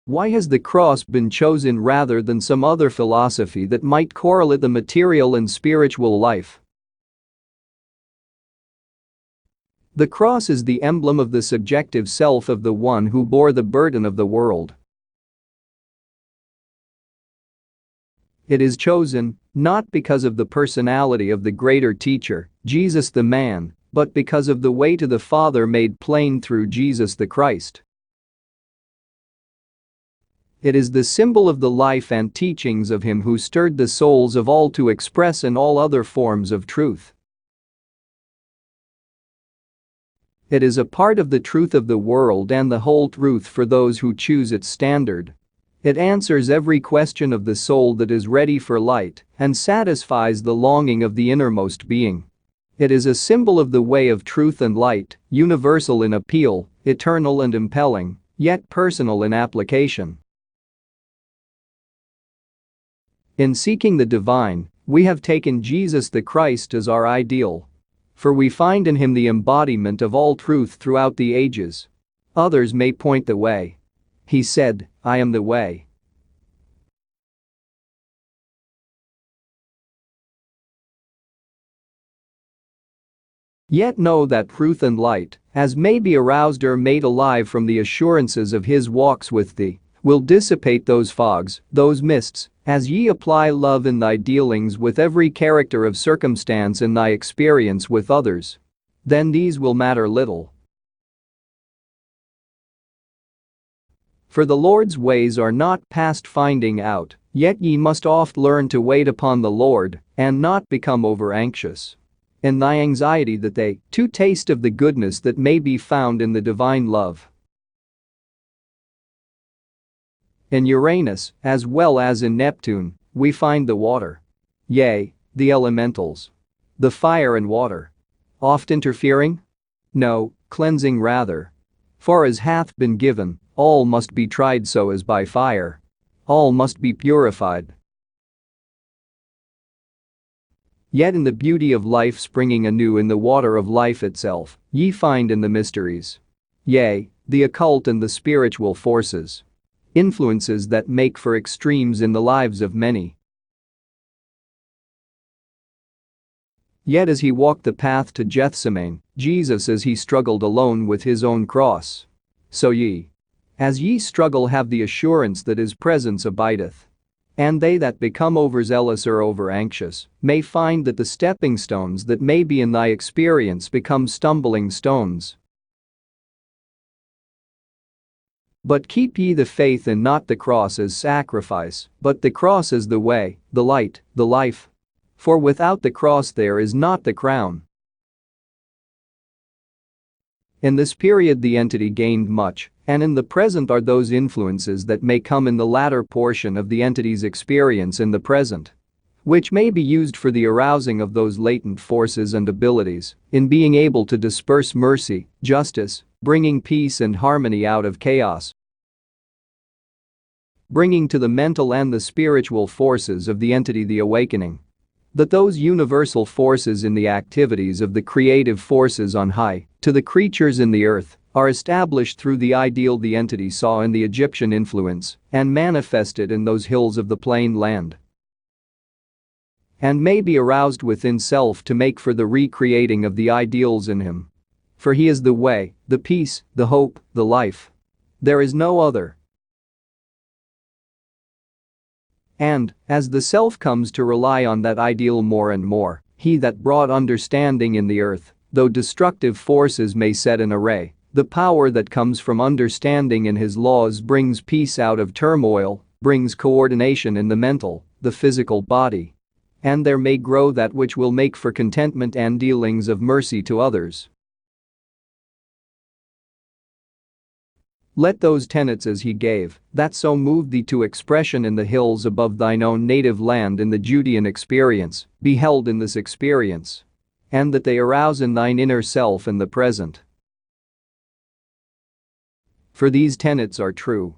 Why has the cross been chosen rather than some other philosophy that might correlate the material and spiritual life? The cross is the emblem of the subjective self of the one who bore the burden of the world. It is chosen, not because of the personality of the greater teacher, Jesus the man, but because of the way to the Father made plain through Jesus the Christ. It is the symbol of the life and teachings of him who stirred the souls of all to express in all other forms of truth. It is a part of the truth of the world and the whole truth for those who choose its standard. It answers every question of the soul that is ready for light and satisfies the longing of the innermost being. It is a symbol of the way of truth and light, universal in appeal, eternal and impelling, yet personal in application. In seeking the divine, we have taken Jesus the Christ as our ideal. For we find in him the embodiment of all truth throughout the ages. Others may point the way. He said, "I am the way." Yet know that truth and light, as may be aroused or made alive from the assurances of his walks with thee, will dissipate those fogs, those mists, as ye apply love in thy dealings with every character of circumstance in thy experience with others. Then these will matter little. For the Lord's ways are not past finding out, yet ye must oft learn to wait upon the Lord and not become over-anxious in thy anxiety that they, too, taste of the goodness that may be found in the divine love. In Uranus, as well as in Neptune, we find the water. Yea, the elementals. The fire and water. Oft interfering? No, cleansing rather. For as hath been given, all must be tried so as by fire. All must be purified. Yet in the beauty of life springing anew in the water of life itself, ye find in the mysteries. Yea, the occult and the spiritual forces. Influences that make for extremes in the lives of many. Yet as he walked the path to Gethsemane, Jesus as he struggled alone with his own cross. So ye. As ye struggle have the assurance that his presence abideth. And they that become overzealous or over-anxious may find that the stepping stones that may be in thy experience become stumbling stones. But keep ye the faith and not the cross as sacrifice, but the cross as the way, the light, the life. For without the cross there is not the crown. In this period the entity gained much, and in the present are those influences that may come in the latter portion of the entity's experience in the present, which may be used for the arousing of those latent forces and abilities in being able to disperse mercy, justice, bringing peace and harmony out of chaos, bringing to the mental and the spiritual forces of the entity the awakening. That those universal forces in the activities of the creative forces on high, to the creatures in the earth, are established through the ideal the entity saw in the Egyptian influence and manifested in those hills of the plain land. And may be aroused within self to make for the recreating of the ideals in him. For he is the way, the peace, the hope, the life. There is no other. And, as the self comes to rely on that ideal more and more, he that brought understanding in the earth, though destructive forces may set in array, the power that comes from understanding in his laws brings peace out of turmoil, brings coordination in the mental, the physical body. And there may grow that which will make for contentment and dealings of mercy to others. Let those tenets as he gave, that so moved thee to expression in the hills above thine own native land in the Judean experience, be held in this experience. And that they arouse in thine inner self in the present. For these tenets are true.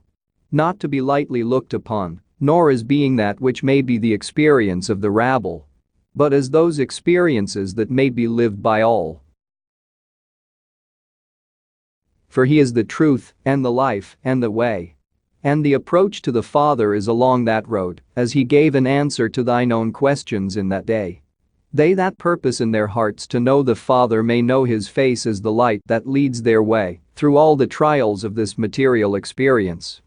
Not to be lightly looked upon, nor as being that which may be the experience of the rabble. But as those experiences that may be lived by all. For he is the truth, and the life, and the way. And the approach to the Father is along that road, as he gave an answer to thine own questions in that day. They that purpose in their hearts to know the Father may know his face as the light that leads their way through all the trials of this material experience.